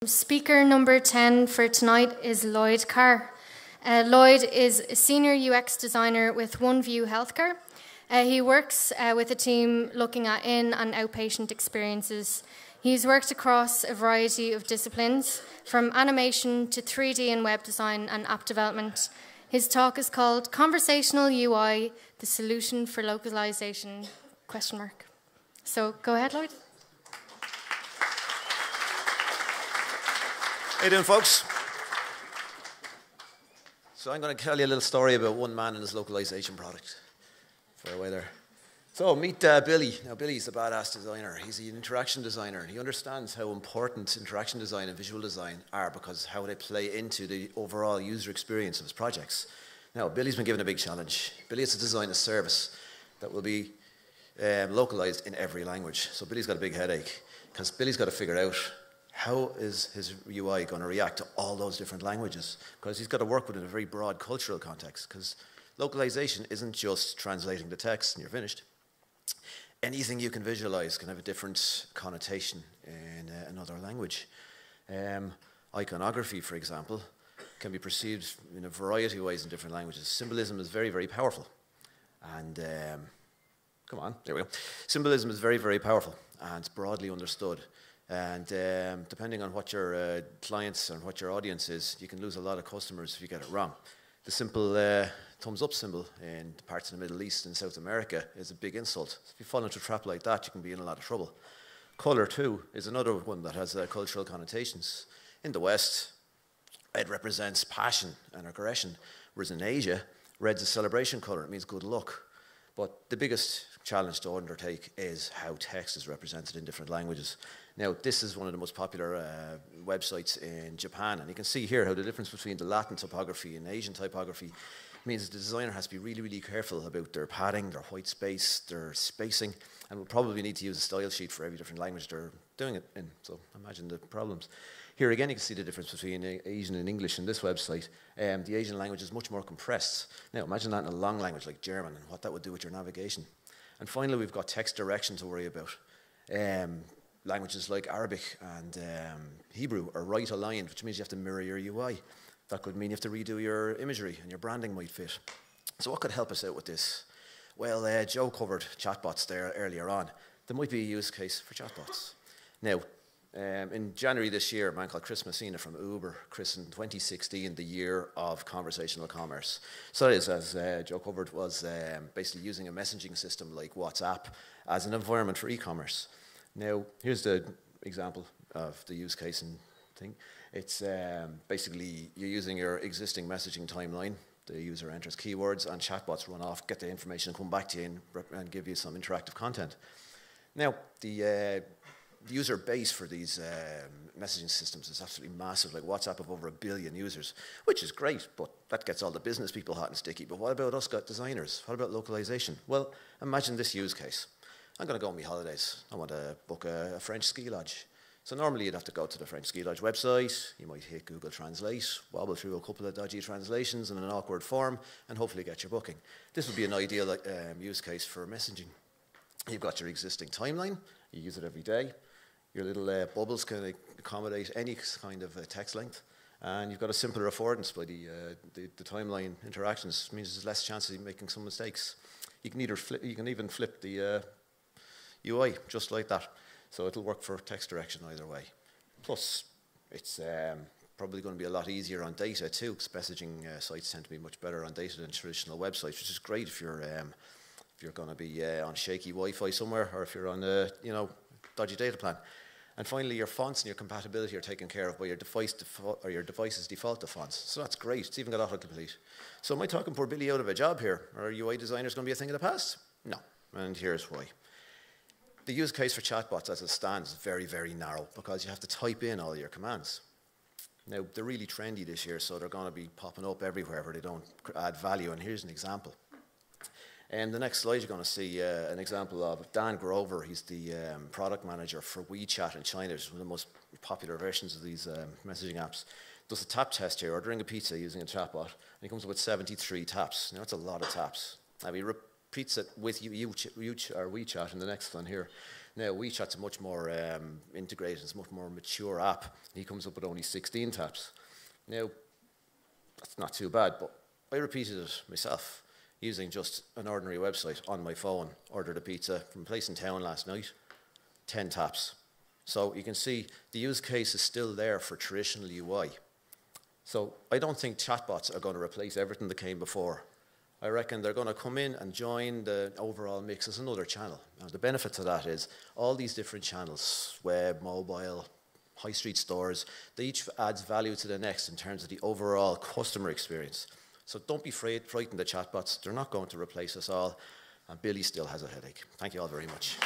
Speaker number 10 for tonight is Lloyd Carr. Lloyd is a senior UX designer with OneView Healthcare. He works with a team looking at in- and outpatient experiences. He's worked across a variety of disciplines, from animation to 3D and web design and app development. His talk is called Conversational UI, the Solution for Localization, ? So go ahead, Lloyd. How you doing, folks? So I'm going to tell you a little story about one man and his localization product. Far away there. So meet Billy. Now Billy's a badass designer. He's an interaction designer, and he understands how important interaction design and visual design are because how they play into the overall user experience of his projects. Now Billy's been given a big challenge. Billy has to design a service that will be localized in every language. So Billy's got a big headache because Billy's got to figure out how is his UI going to react to all those different languages? Because he's got to work within a very broad cultural context, because localization isn't just translating the text and you're finished. Anything you can visualize can have a different connotation in another language. Iconography, for example, can be perceived in a variety of ways in different languages. Symbolism is very, very powerful. And, come on, there we go. Symbolism is very, very powerful, and it's broadly understood. And depending on what your clients and what your audience is, you can lose a lot of customers if you get it wrong. The simple thumbs up symbol in parts of the Middle East and South America is a big insult. If you fall into a trap like that, you can be in a lot of trouble. Colour too is another one that has cultural connotations. In the West, red represents passion and aggression, whereas in Asia, red's a celebration colour. It means good luck. But the biggest challenge to undertake is how text is represented in different languages. Now, this is one of the most popular websites in Japan, and you can see here how the difference between the Latin typography and Asian typography means the designer has to be really, really careful about their padding, their white space, their spacing, and will probably need to use a style sheet for every different language they're doing it in. So imagine the problems. Here again, you can see the difference between Asian and English in this website. The Asian language is much more compressed. Now, imagine that in a long language like German and what that would do with your navigation. And finally, we've got text direction to worry about. Languages like Arabic and Hebrew are right-aligned, which means you have to mirror your UI. That could mean you have to redo your imagery and your branding might fit. So what could help us out with this? Well, Joe covered chatbots there earlier on. There might be a use case for chatbots. Now, in January this year, a man called Chris Messina from Uber christened 2016 the year of conversational commerce. So that is, as Joe covered, was basically using a messaging system like WhatsApp as an environment for e-commerce. Now, here's the example of the use case and thing. It's basically you're using your existing messaging timeline. The user enters keywords and chatbots run off, get the information and come back to you and give you some interactive content. Now, the user base for these messaging systems is absolutely massive. Like WhatsApp have over 1 billion users, which is great, but that gets all the business people hot and sticky. But what about us designers? What about localization? Well, imagine this use case. I'm going to go on my holidays. I want to book a French ski lodge. So normally you'd have to go to the French ski lodge website. You might hit Google Translate, wobble through a couple of dodgy translations in an awkward form, and hopefully get your booking. This would be an ideal use case for messaging. You've got your existing timeline. You use it every day. Your little bubbles can accommodate any kind of text length. And you've got a simpler affordance by the timeline interactions. It means there's less chance of you making some mistakes. You can even flip the UI just like that. So it'll work for text direction either way. Plus, it's probably going to be a lot easier on data too, because messaging sites tend to be much better on data than traditional websites, which is great if you're going to be on shaky Wi-Fi somewhere, or if you're on a dodgy data plan. And finally, your fonts and your compatibility are taken care of by your device's default fonts. So that's great. It's even got autocomplete. So am I talking poor Billy out of a job here? Are UI designers going to be a thing of the past? No. And here's why. The use case for chatbots as it stands is very, very narrow because you have to type in all your commands. Now, they're really trendy this year, so they're going to be popping up everywhere where they don't add value. And here's an example. And the next slide, you're going to see an example of Dan Grover. He's the product manager for WeChat in China. It's one of the most popular versions of these messaging apps. Does a tap test here, ordering a pizza using a chatbot, and he comes up with 73 taps. Now, that's a lot of taps. Now, he repeats it with WeChat in the next one here. Now, WeChat's a much more integrated, it's a much more mature app. He comes up with only 16 taps. Now, that's not too bad, but I repeated it myself using just an ordinary website on my phone. Ordered a pizza from a place in town last night, 10 taps. So you can see the use case is still there for traditional UI. So I don't think chatbots are going to replace everything that came before. I reckon they're going to come in and join the overall mix as another channel. Now, the benefit to that is all these different channels, web, mobile, high street stores, they each adds value to the next in terms of the overall customer experience. So don't be frightened of chatbots. They're not going to replace us all. And Billy still has a headache. Thank you all very much.